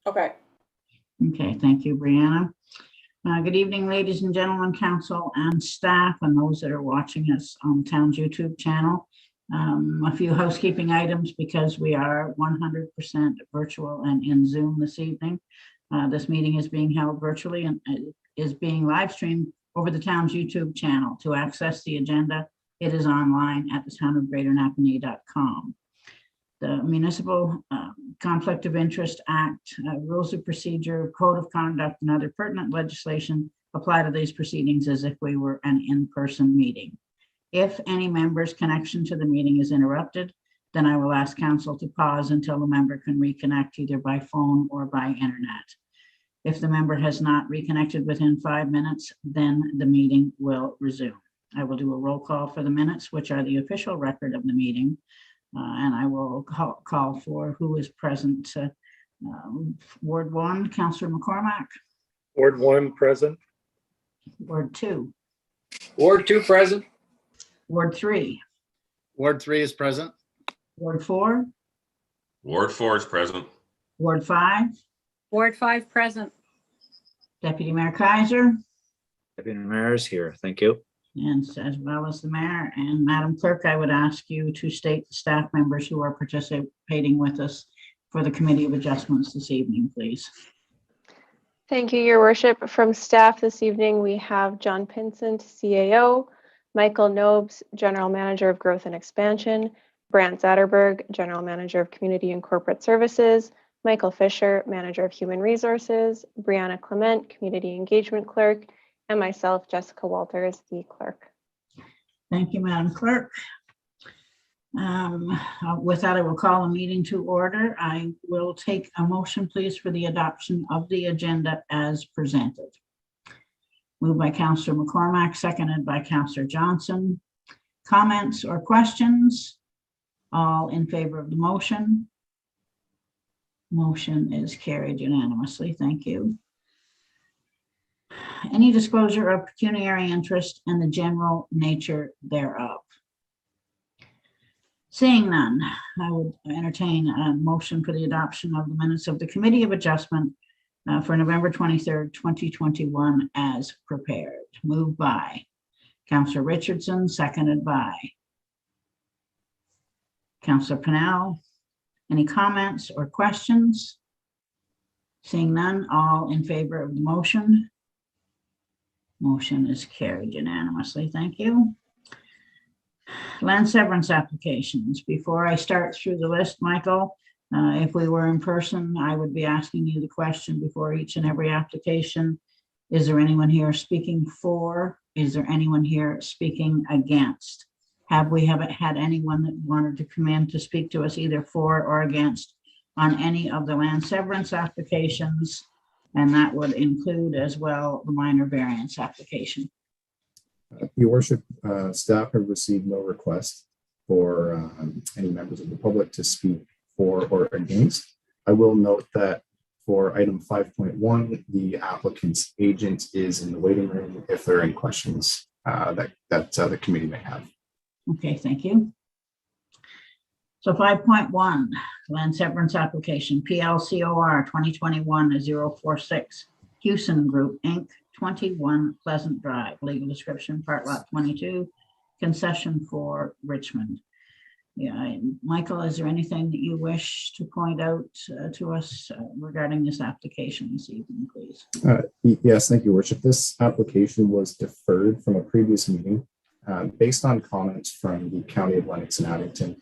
Okay. Okay, thank you, Brianna. Good evening, ladies and gentlemen, council and staff, and those that are watching us on the town's YouTube channel. A few housekeeping items because we are 100% virtual and in Zoom this evening. This meeting is being held virtually and is being live streamed over the town's YouTube channel. To access the agenda, it is online at thetownofgreaternapanee.com. The Municipal Conflict of Interest Act, Rules of Procedure, Code of Conduct, and other pertinent legislation apply to these proceedings as if we were an in-person meeting. If any member's connection to the meeting is interrupted, then I will ask council to pause until the member can reconnect either by phone or by internet. If the member has not reconnected within 5 minutes, then the meeting will resume. I will do a roll call for the minutes, which are the official record of the meeting. And I will call for who is present. Ward 1, Councillor McCormack. Ward 1 present. Ward 2. Ward 2 present. Ward 3. Ward 3 is present. Ward 4. Ward 4 is present. Ward 5. Ward 5 present. Deputy Mayor Kaiser. Deputy Mayor is here. Thank you. And as well as the mayor. And Madam Clerk, I would ask you to state the staff members who are participating with us for the Committee of Adjustments this evening, please. Thank you, Your Worship. From staff this evening, we have John Pinsent, CAO, Michael Nobes, General Manager of Growth and Expansion, Brant Zatterberg, General Manager of Community and Corporate Services, Michael Fisher, Manager of Human Resources, Brianna Clement, Community Engagement Clerk, and myself, Jessica Walters, the clerk. Thank you, Madam Clerk. With that, I will call the meeting to order. I will take a motion, please, for the adoption of the agenda as presented. Moved by Councillor McCormack, seconded by Councillor Johnson. Comments or questions? All in favor of the motion? Motion is carried unanimously. Thank you. Any disclosure of pecuniary interest and the general nature thereof. Seeing none, I would entertain a motion for the adoption of the minutes of the Committee of Adjustment for November 23rd, 2021 as prepared. Moved by Councillor Richardson, seconded by Councillor Pennell. Any comments or questions? Seeing none, all in favor of the motion? Motion is carried unanimously. Thank you. Land severance applications. Before I start through the list, Michael, if we were in person, I would be asking you the question before each and every application. Is there anyone here speaking for? Is there anyone here speaking against? Have we haven't had anyone that wanted to come in to speak to us either for or against on any of the land severance applications? And that would include as well the minor variance application. Your Worship, staff have received no request for any members of the public to speak for or against. I will note that for item 5.1, the applicant's agent is in the waiting room if there are any questions that the committee may have. Okay, thank you. So 5.1, land severance application, PLCOR 2021-046, Houston Group, Inc., 21 Pleasant Drive, legal description, part lot 22, concession for Richmond. Yeah, Michael, is there anything that you wish to point out to us regarding this application this evening, please? Yes, thank you, Worship. This application was deferred from a previous meeting based on comments from the County of Lennox and Addington.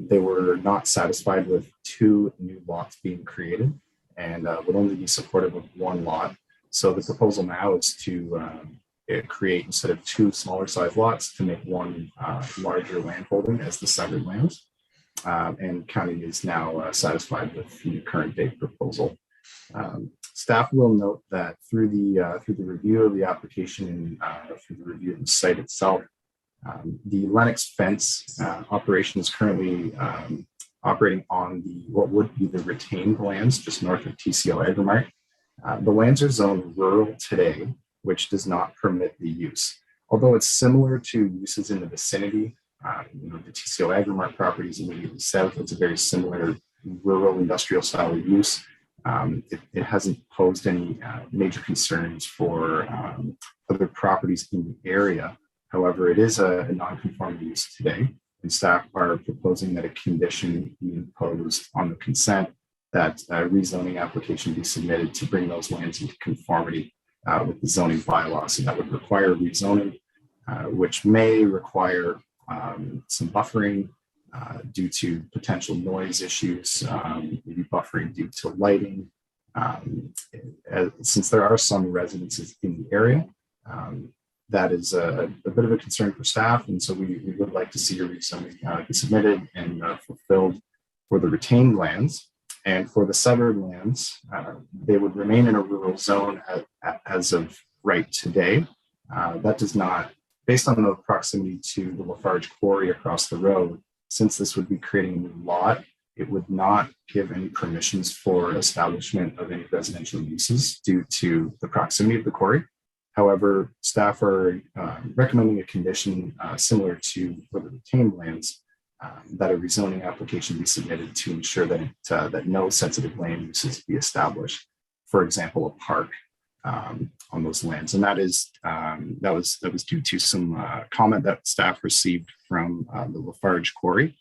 They were not satisfied with 2 new lots being created and would only be supportive of 1 lot. So the proposal now is to create, instead of 2 smaller size lots, to make 1 larger land holding as the severed lands. And county is now satisfied with the current date proposal. Staff will note that through the review of the application and through the review of the site itself, the Lennox fence operation is currently operating on what would be the retained lands just north of TCO Agrimart. The lands are zoned rural today, which does not permit the use. Although it's similar to uses in the vicinity, the TCO Agrimart properties immediately south, it's a very similar rural industrial style of use. It hasn't posed any major concerns for other properties in the area. However, it is a non-conforming use today, and staff are proposing that a condition be imposed on the consent that a rezoning application be submitted to bring those lands into conformity with the zoning bylaws. So that would require rezoning, which may require some buffering due to potential noise issues, maybe buffering due to lighting. Since there are some residences in the area, that is a bit of a concern for staff. And so we would like to see a rezoning be submitted and fulfilled for the retained lands. And for the severed lands, they would remain in a rural zone as of right today. That does not, based on the proximity to the Lafarge quarry across the road, since this would be creating a new lot, it would not give any permissions for establishment of any residential uses due to the proximity of the quarry. However, staff are recommending a condition similar to for the retained lands, that a rezoning application be submitted to ensure that that no sensitive land uses be established. For example, a park on those lands, and that was due to some comment that staff received from the Lafarge quarry.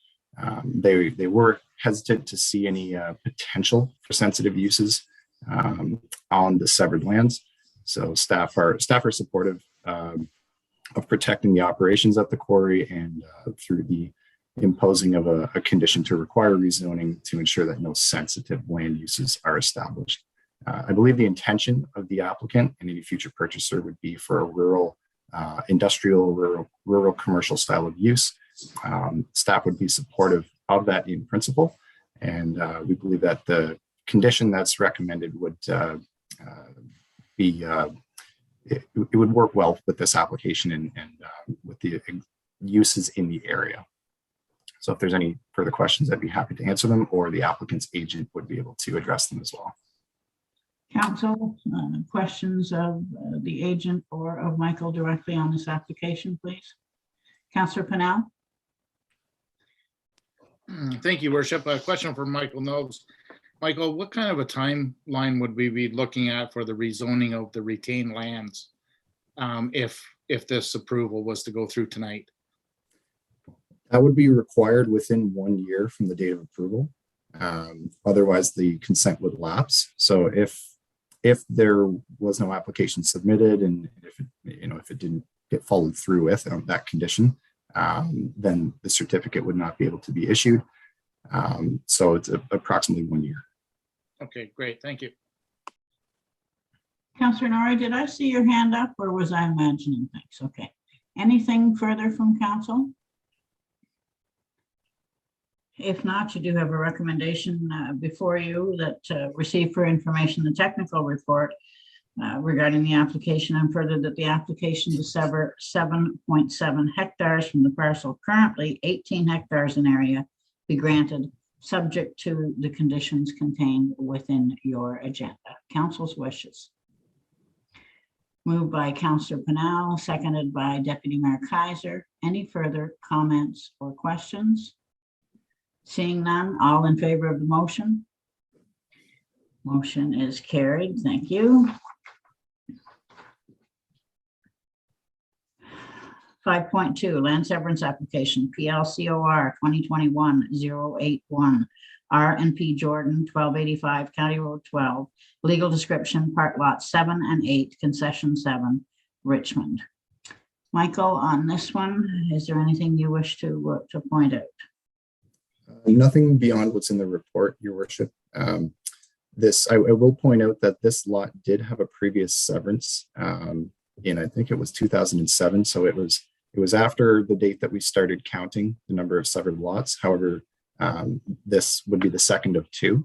They were hesitant to see any potential for sensitive uses on the severed lands. So staff are supportive of protecting the operations at the quarry and through the imposing of a condition to require rezoning to ensure that no sensitive land uses are established. I believe the intention of the applicant and any future purchaser would be for a rural, industrial, rural commercial style of use. Staff would be supportive of that in principle, and we believe that the condition that's recommended would it would work well with this application and with the uses in the area. So if there's any further questions, I'd be happy to answer them, or the applicant's agent would be able to address them as well. Council, questions of the agent or of Michael directly on this application, please. Councillor Pennell. Thank you, Worship. A question for Michael Nobes. Michael, what kind of a timeline would we be looking at for the rezoning of the retained lands if this approval was to go through tonight? That would be required within 1 year from the date of approval. Otherwise, the consent would lapse. So if there was no application submitted and if it didn't get followed through with that condition, then the certificate would not be able to be issued. So it's approximately 1 year. Okay, great. Thank you. Councillor Norrie, did I see your hand up or was I imagining things? Okay. Anything further from council? If not, you do have a recommendation before you that receive for information the technical report regarding the application, and further that the application to sever 7.7 hectares from the parcel, currently 18 hectares in area, be granted subject to the conditions contained within your agenda. Council's wishes. Moved by Councillor Pennell, seconded by Deputy Mayor Kaiser. Any further comments or questions? Seeing none, all in favor of the motion? Motion is carried. Thank you. 5.2, land severance application, PLCOR 2021-081, R&P Jordan, 1285, County Road 12, legal description, part lot 7 and 8, concession 7, Richmond. Michael, on this one, is there anything you wish to point out? Nothing beyond what's in the report, Your Worship. I will point out that this lot did have a previous severance in, I think it was 2007. So it was after the date that we started counting the number of severed lots. However, this would be the second of two.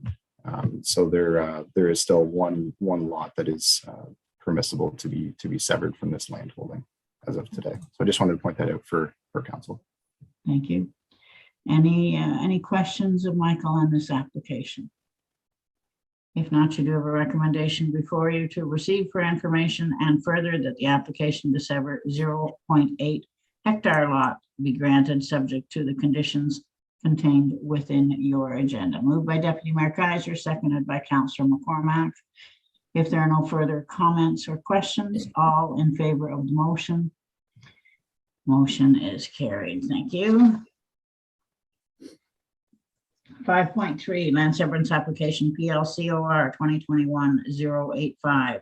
So there is still one lot that is permissible to be severed from this land holding as of today. So I just wanted to point that out for council. Thank you. Any questions of Michael on this application? If not, you do have a recommendation before you to receive for information, and further that the application to sever 0.8 hectare lot be granted subject to the conditions contained within your agenda. Moved by Deputy Mayor Kaiser, seconded by Councillor McCormack. If there are no further comments or questions, all in favor of the motion. Motion is carried. Thank you. 5.3, land severance application PLCOR 2021-085.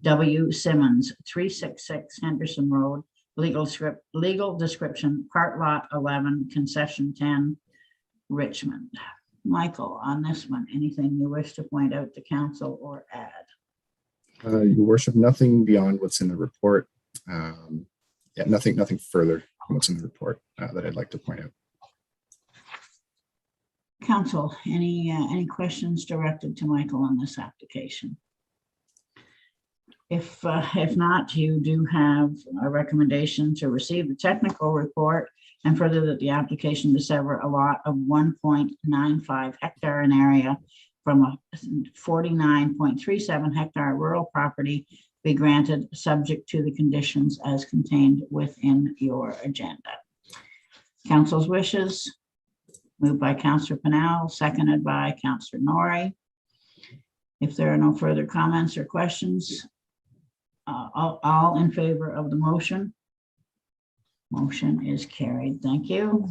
W. Simmons, 366 Henderson Road, legal description, part lot 11, concession 10, Richmond. Michael, on this one, anything you wish to point out to council or add? Your worship, nothing beyond what's in the report. Yeah, nothing further from what's in the report that I'd like to point out. Council, any questions directed to Michael on this application? If not, you do have a recommendation to receive the technical report and further that the application to sever a lot of 1.95 hectare in area from a 49.37 hectare rural property be granted subject to the conditions as contained within your agenda. Council's wishes. Moved by Councillor Pennell, seconded by Councillor Norrie. If there are no further comments or questions, all in favor of the motion. Motion is carried. Thank you.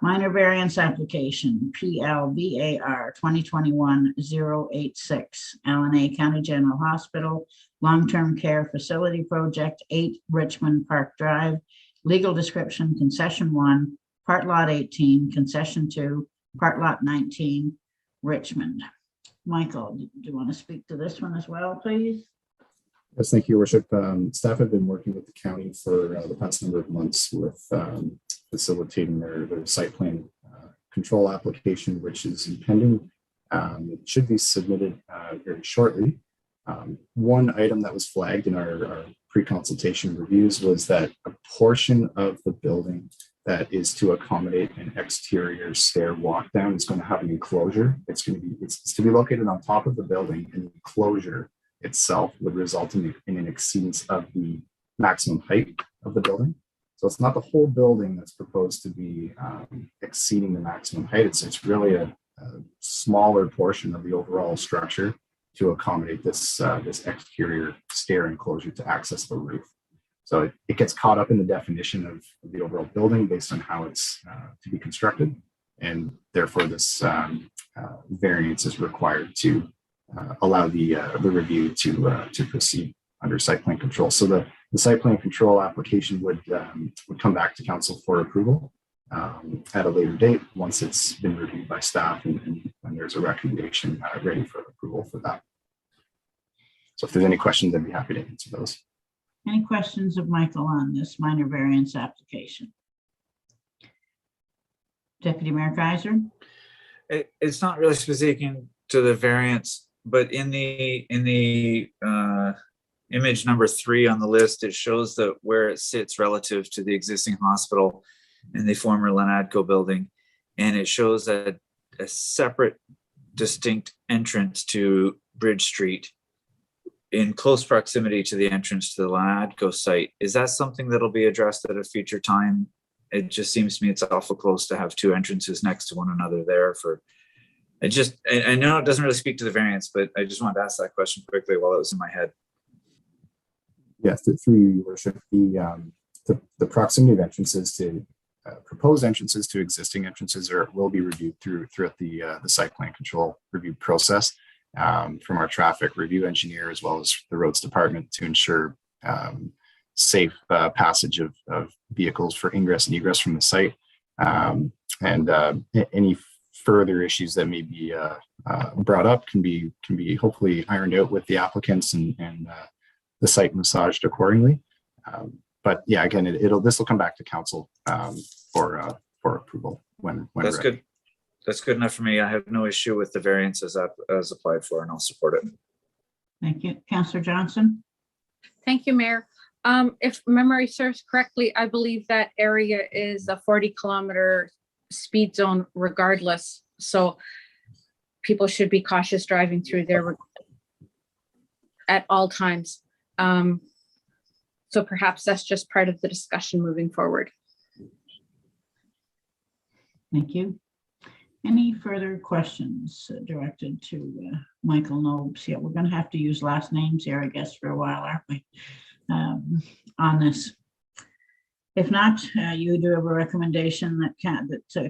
Minor variance application PLBAR 2021-086 Allen A County General Hospital Long-Term Care Facility Project 8 Richmond Park Drive. Legal description, concession 1, part lot 18, concession 2, part lot 19, Richmond. Michael, do you want to speak to this one as well, please? Yes, thank you, Your Worship. Staff have been working with the county for the past number of months with facilitating their site plan control application, which is impending. It should be submitted very shortly. One item that was flagged in our pre-consultation reviews was that a portion of the building that is to accommodate an exterior stair walk down is going to have an enclosure. It's to be located on top of the building, and the enclosure itself would result in an exceedance of the maximum height of the building. So it's not the whole building that's proposed to be exceeding the maximum height. It's really a smaller portion of the overall structure to accommodate this exterior stair enclosure to access the roof. So it gets caught up in the definition of the overall building based on how it's to be constructed, and therefore this variance is required to allow the review to proceed under site plan control. So the site plan control application would come back to council for approval at a later date once it's been reviewed by staff and when there's a recommendation ready for approval for that. So if there's any questions, I'd be happy to answer those. Any questions of Michael on this minor variance application? Deputy Mayor Kaiser? It's not really speaking to the variance, but in the image number 3 on the list, it shows that where it sits relative to the existing hospital in the former Lenadco building, and it shows a separate, distinct entrance to Bridge Street in close proximity to the entrance to the Lenadco site. Is that something that'll be addressed at a future time? It just seems to me it's awful close to have two entrances next to one another there. I know it doesn't really speak to the variance, but I just wanted to ask that question quickly while it was in my head. Yes, through you, Your Worship, the proximity of entrances to proposed entrances to existing entrances will be reviewed throughout the site plan control review process from our traffic review engineer as well as the roads department to ensure safe passage of vehicles for ingress and egress from the site, and any further issues that may be brought up can be hopefully ironed out with the applicants and the site massaged accordingly. But yeah, again, this will come back to council for approval when That's ready. good. That's good enough for me. I have no issue with the variance as applied for, and I'll support it. Thank you. Councillor Johnson? Thank you, Mayor. If memory serves correctly, I believe that area is a 40-kilometer speed zone regardless. So people should be cautious driving through there at all times. So perhaps that's just part of the discussion moving forward. Thank you. Any further questions directed to Michael Nobes? Yeah, we're going to have to use last names here, I guess, for a while, aren't we? On this. If not, you do have a recommendation that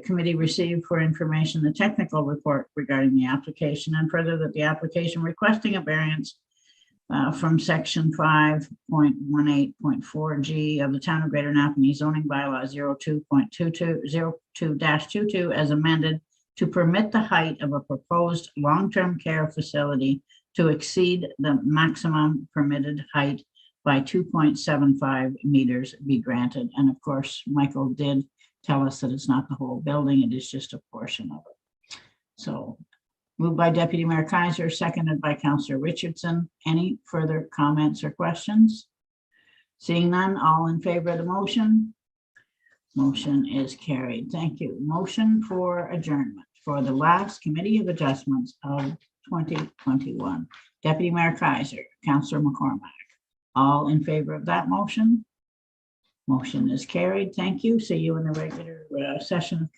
committee received for information, the technical report regarding the application, and further that the application requesting a variance from section 5.18.4G of the Town of Greater Napanee zoning bylaw 02.22 as amended to permit the height of a proposed long-term care facility to exceed the maximum permitted height by 2.75 meters be granted. And of course, Michael did tell us that it's not the whole building, it is just a portion of it. So moved by Deputy Mayor Kaiser, seconded by Councillor Richardson. Any further comments or questions? Seeing none, all in favor of the motion? Motion is carried. Thank you. Motion for adjournment for the last Committee of Adjustments of 2021. Deputy Mayor Kaiser, Councillor McCormack. All in favor of that motion? Motion is carried. Thank you. See you in the regular session of council.